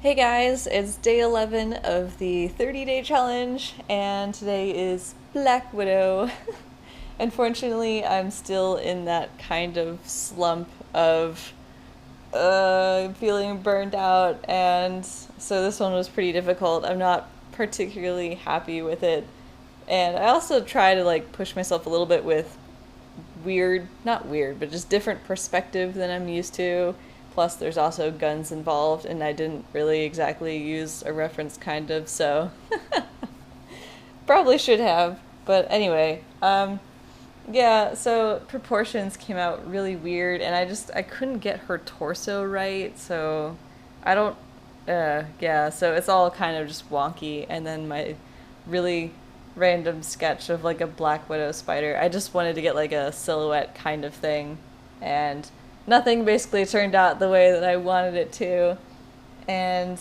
Hey guys, it's day 11 of the 30-day challenge, and today is Black Widow. Unfortunately, I'm still in that kind of slump of feeling burned out, and so this one was pretty difficult. I'm not particularly happy with it, and I also try to like push myself a little bit with not weird, but just different perspective than I'm used to. Plus, there's also guns involved, and I didn't really exactly use a reference, kind of, so probably should have. But anyway, yeah, so proportions came out really weird, and I couldn't get her torso right, so I don't, yeah, so it's all kind of just wonky, and then my really random sketch of like a Black Widow spider. I just wanted to get like a silhouette kind of thing, and nothing basically turned out the way that I wanted it to, and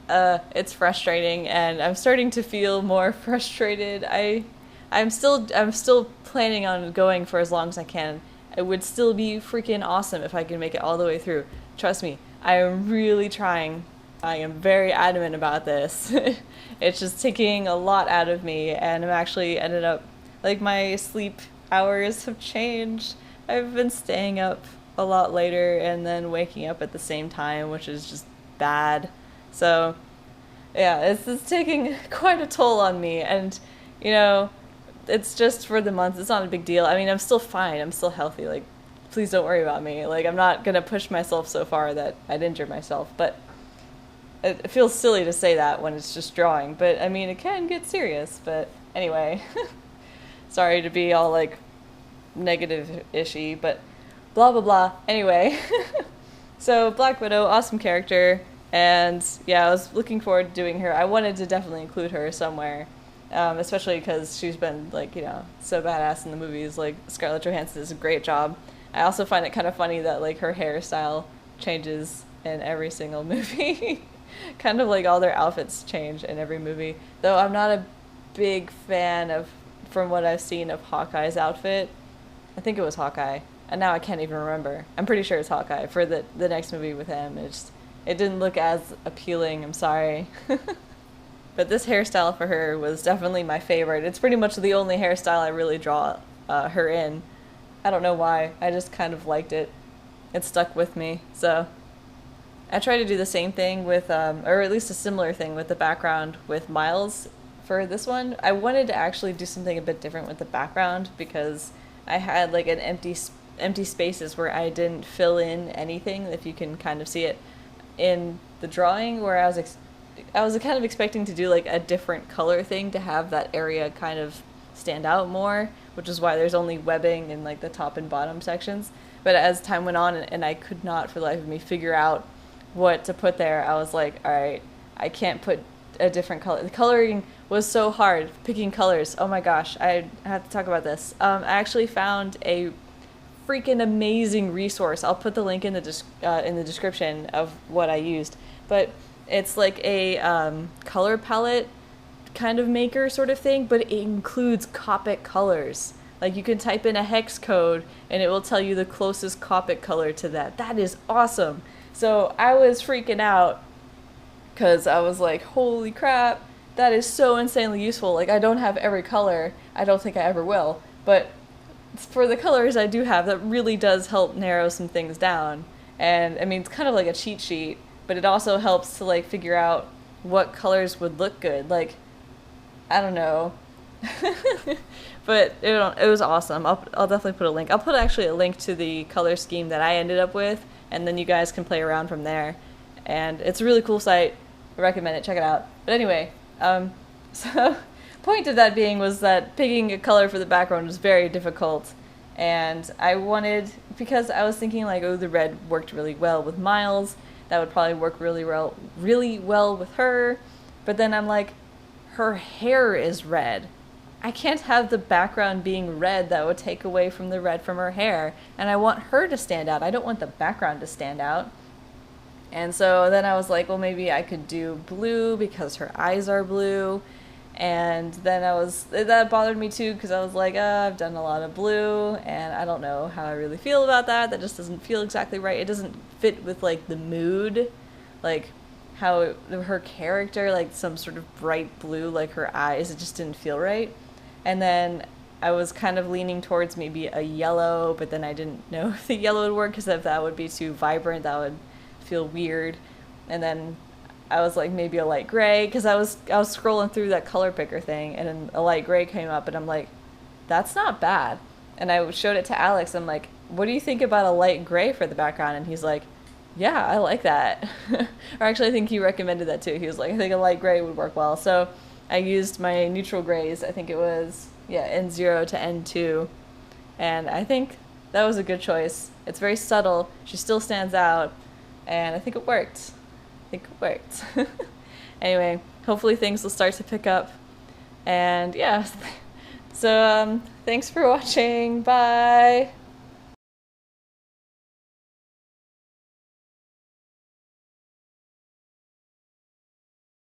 it's frustrating, and I'm starting to feel more frustrated. I'm still planning on going for as long as I can. It would still be freaking awesome if I could make it all the way through. Trust me, I am really trying. I am very adamant about this. It's just taking a lot out of me, and I'm actually ended up like my sleep hours have changed. I've been staying up a lot later and then waking up at the same time, which is just bad. So, yeah, it's taking quite a toll on me, and you know, it's just for the month. It's not a big deal. I mean, I'm still fine. I'm still healthy. Like, please don't worry about me. Like, I'm not gonna push myself so far that I'd injure myself. But it feels silly to say that when it's just drawing. But I mean, it can get serious. But anyway, sorry to be all like negative-ishy, but blah blah blah. Anyway, so Black Widow, awesome character, and yeah, I was looking forward to doing her. I wanted to definitely include her somewhere, especially because she's been like so badass in the movies. Like Scarlett Johansson does a great job. I also find it kind of funny that like her hairstyle changes in every single movie. Kind of like all their outfits change in every movie. Though I'm not a big fan of, from what I've seen, of Hawkeye's outfit. I think it was Hawkeye, and now I can't even remember. I'm pretty sure it's Hawkeye for the next movie with him. It didn't look as appealing. I'm sorry. But this hairstyle for her was definitely my favorite. It's pretty much the only hairstyle I really draw her in. I don't know why. I just kind of liked it. It stuck with me. So I try to do the same thing with, or at least a similar thing with the background with Miles for this one. I wanted to actually do something a bit different with the background because I had like an empty spaces where I didn't fill in anything, if you can kind of see it in the drawing, where I was kind of expecting to do like a different color thing to have that area kind of stand out more, which is why there's only webbing in like the top and bottom sections. But as time went on and I could not for the life of me figure out what to put there, I was like, all right, I can't put a different color. The coloring was so hard, picking colors. Oh my gosh, I have to talk about this. I actually found a freaking amazing resource. I'll put the link in the description of what I used. But it's like a color palette kind of maker sort of thing, but it includes Copic colors. Like you can type in a hex code and it will tell you the closest Copic color to that. That is awesome. So I was freaking out because I was like, holy crap, that is so insanely useful. Like I don't have every color. I don't think I ever will. But for the colors I do have, that really does help narrow some things down. And I mean, it's kind of like a cheat sheet, but it also helps to like figure out what colors would look good. Like, I don't know. But it was awesome. I'll definitely put a link. I'll put actually a link to the color scheme that I ended up with, and then you guys can play around from there. And it's a really cool site. I recommend it. Check it out. But anyway, so point of that being was that picking a color for the background was very difficult. And I wanted, because I was thinking like, oh, the red worked really well with Miles. That would probably work really well with her. But then I'm like, her hair is red. I can't have the background being red. That would take away from the red from her hair. And I want her to stand out. I don't want the background to stand out. And so then I was like, well, maybe I could do blue because her eyes are blue. And then that bothered me too, because I was like, I've done a lot of blue and I don't know how I really feel about that. That just doesn't feel exactly right. It doesn't fit with like the mood. Like her character, like some sort of bright blue, like her eyes, it just didn't feel right. And then I was kind of leaning towards maybe a yellow, but then I didn't know if the yellow would work because if that would be too vibrant, that would feel weird. And then I was like maybe a light gray because I was scrolling through that color picker thing, and then a light gray came up, and I'm like, that's not bad. And I showed it to Alex. I'm like, what do you think about a light gray for the background? And he's like, yeah, I like that. Or actually, I think he recommended that too. He was like, I think a light gray would work well. So I used my neutral grays. I think it was, yeah, N0 to N2. And I think that was a good choice. It's very subtle. She still stands out. And I think it worked. Anyway, hopefully things will start to pick up. And yeah. So thanks for watching. Bye.